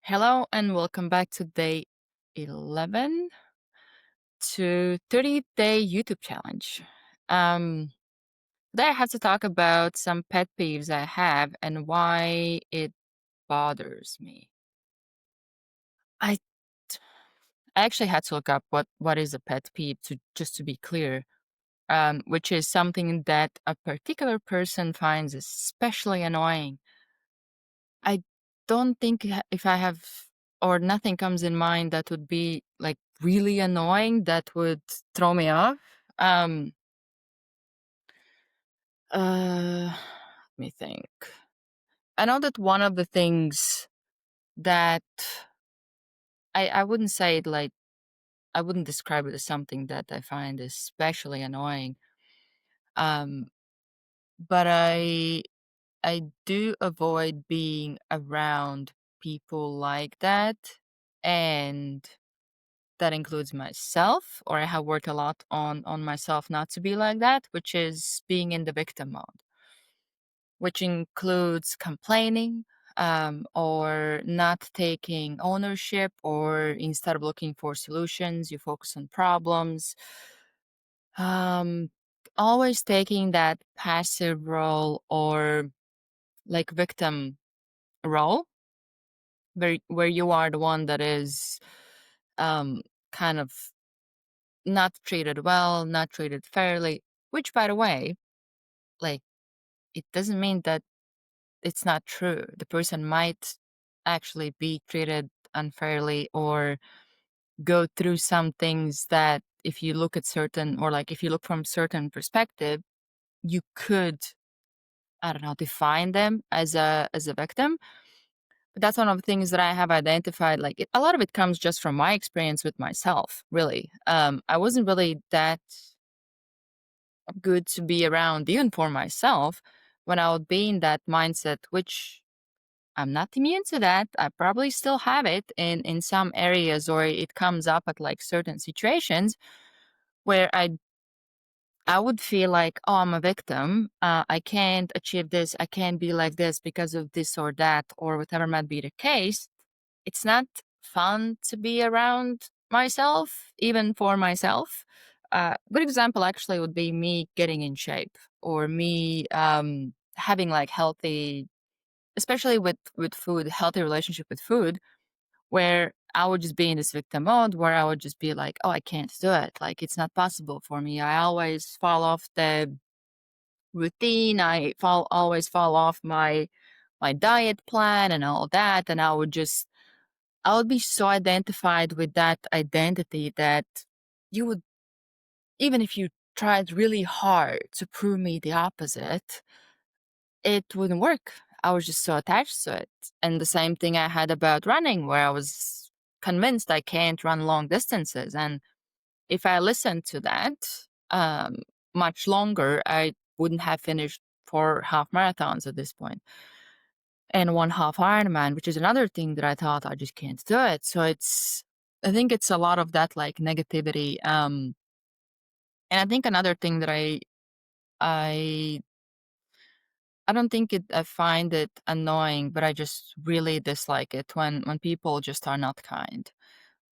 Hello and welcome back to day 11 to 30-day YouTube challenge. Um, Today I have to talk about some pet peeves I have and why it bothers me. I I actually had to look up what is a pet peeve to be clear, which is something that a particular person finds especially annoying. I don't think if I have or nothing comes in mind that would be like really annoying that would throw me off. Um let me think. I know that one of the things that I wouldn't say it like I wouldn't describe it as something that I find especially annoying. Um but I do avoid being around people like that, and that includes myself, or I have worked a lot on myself not to be like that, which is being in the victim mode, which includes complaining, or not taking ownership, or instead of looking for solutions, you focus on problems. Um, Always taking that passive role or like victim role, where you are the one that is um kind of not treated well, not treated fairly, which, by the way, like, it doesn't mean that it's not true. The person might actually be treated unfairly or go through some things that if you look at certain, or like if you look from certain perspective, you could, I don't know, define them as a victim. But that's one of the things that I have identified. Like a lot of it comes just from my experience with myself, really. I wasn't really that good to be around, even for myself, when I would be in that mindset, which I'm not immune to that. I probably still have it in some areas, or it comes up at like certain situations where I would feel like, oh, I'm a victim. I can't achieve this. I can't be like this because of this or that, or whatever might be the case. It's not fun to be around myself, even for myself. Good example actually would be me getting in shape, or me having like healthy, especially with food, healthy relationship with food, where I would just be in this victim mode, where I would just be like, oh, I can't do it. Like it's not possible for me. I always fall off the routine. Always fall off my diet plan and all that, and I would be so identified with that identity that you would, even if you tried really hard to prove me the opposite, it wouldn't work. I was just so attached to it. And the same thing I had about running, where I was convinced I can't run long distances. And if I listened to that um, much longer, I wouldn't have finished 4 half marathons at this point, and 1 half Ironman, which is another thing that I thought I just can't do it. So I think it's a lot of that like negativity. And I think another thing that I, I don't think I find it annoying, but I just really dislike it when people just are not kind,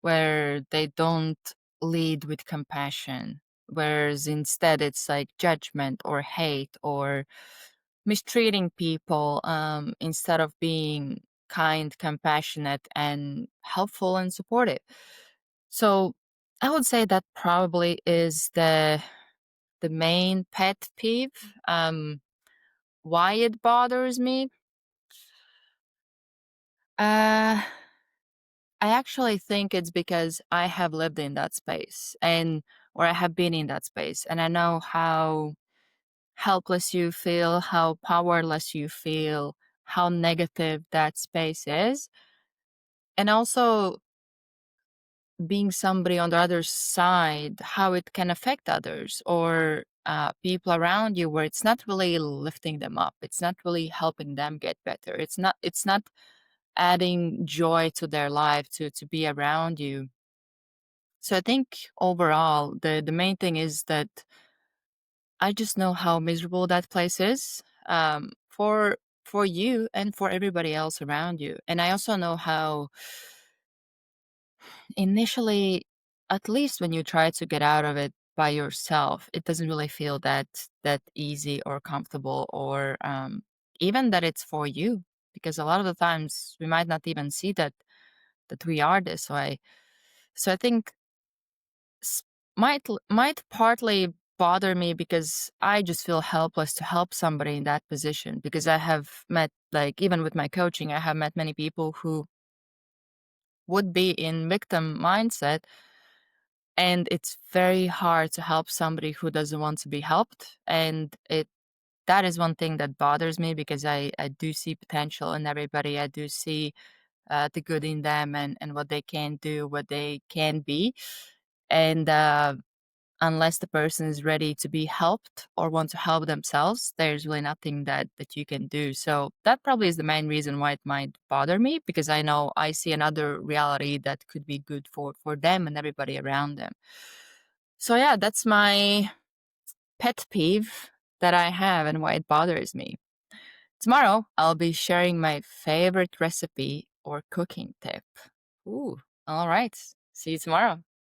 where they don't lead with compassion, whereas instead it's like judgment or hate or mistreating people, instead of being kind, compassionate, and helpful and supportive. So I would say that probably is the main pet peeve. Why it bothers me? Uh, I actually think it's because I have lived in that space, and or I have been in that space, and I know how helpless you feel, how powerless you feel, how negative that space is. And also being somebody on the other side, how it can affect others or people around you, where it's not really lifting them up. It's not really helping them get better. It's not adding joy to their life to be around you. So I think overall the main thing is that I just know how miserable that place is. For for you and for everybody else around you. And I also know how initially, at least when you try to get out of it by yourself, it doesn't really feel that easy or comfortable, or even that it's for you, because a lot of the times we might not even see that we are this way. So I think s- might partly bother me because I just feel helpless to help somebody in that position, because I have met, like, even with my coaching, I have met many people who would be in victim mindset, and it's very hard to help somebody who doesn't want to be helped. And it that is one thing that bothers me, because I do see potential in everybody. I do see the good in them, and what they can do, what they can be. And unless the person is ready to be helped or want to help themselves, there's really nothing that you can do. So that probably is the main reason why it might bother me, because I know I see another reality that could be good for them and everybody around them. So yeah, that's my pet peeve that I have and why it bothers me. Tomorrow, I'll be sharing my favorite recipe or cooking tip. Ooh, all right. See you tomorrow.